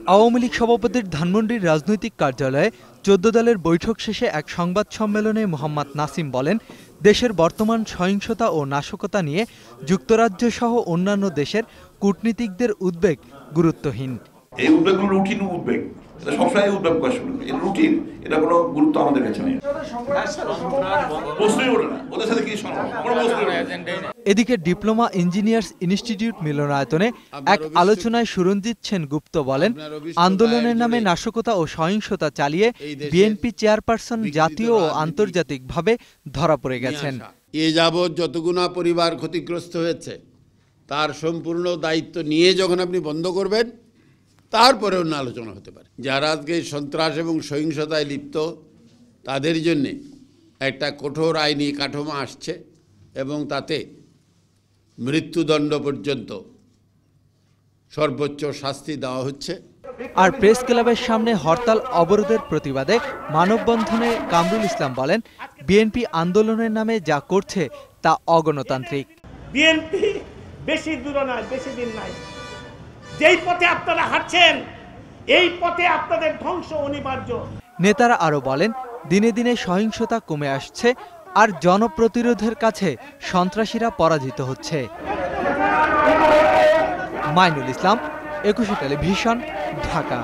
আওয়ামী লীগ সভাপতির ধানমন্ডির রাজনৈতিক কার্যালয়ে ১৪ দলের বৈঠক শেষে এক সংবাদ সম্মেলনে মোহাম্মদ নাসিম বলেন, দেশের বর্তমান সহিংসতা ও নাশকতা নিয়ে যুক্তরাজ্য সহ অন্যান্য দেশের কূটনীতিকদের উদ্বেগ গুরুত্বহীন। এই উদ্বেগগুলো রুটিন উদ্বেগ, এটা সবসময় উদ্বেগ প্রকাশ করে, এটা রুটিন, এটা কোনো গুরুত্ব আমাদের কাছে নেই। ওদের সাথে কি এদিকে ডিপ্লোমা ইঞ্জিনিয়ার্স ইনস্টিটিউট মিলনায়তনে এক আলোচনায় সুরঞ্জিত সেনগুপ্ত বলেন, আন্দোলনের নামে নাশকতা ও সহিংসতা চালিয়ে বিএনপি চেয়ারপারসন জাতীয় ও আন্তর্জাতিকভাবে ধরা পড়ে গেছেন। এ যাবৎ যতগুনা পরিবার ক্ষতিগ্রস্ত হয়েছে তার সম্পূর্ণ দায়িত্ব নিয়ে যখন আপনি বন্ধ করবেন, তারপরে অন্য আলোচনা হতে পারে। যারা আজকে সন্ত্রাস এবং সহিংসতায় লিপ্ত তাদের জন্যে একটা কঠোর আইনি কাঠামো আসছে এবং তাতে মৃত্যুদণ্ড পর্যন্ত সর্বোচ্চ শাস্তি দেওয়া হচ্ছে। আর প্রেস ক্লাবের সামনে হরতাল অবরোধের প্রতিবাদে মানববন্ধনে কামরুল ইসলাম বলেন, বিএনপি আন্দোলনের নামে যা করছে তা অগণতান্ত্রিক। বিএনপি বেশি দূর নয়, বেশি দিন নাই। যেই পথে আপনারা হাঁটছেন এই পথে আপনাদের ধ্বংস অনিবার্য। নেতারা আরো বলেন, দিনে দিনে সহিংসতা কমে আসছে আর জনপ্রতিরোধের কাছে সন্ত্রাসীরা পরাজিত হচ্ছে। মাইনুল ইসলাম, ২১ টেলিভিশন, ঢাকা।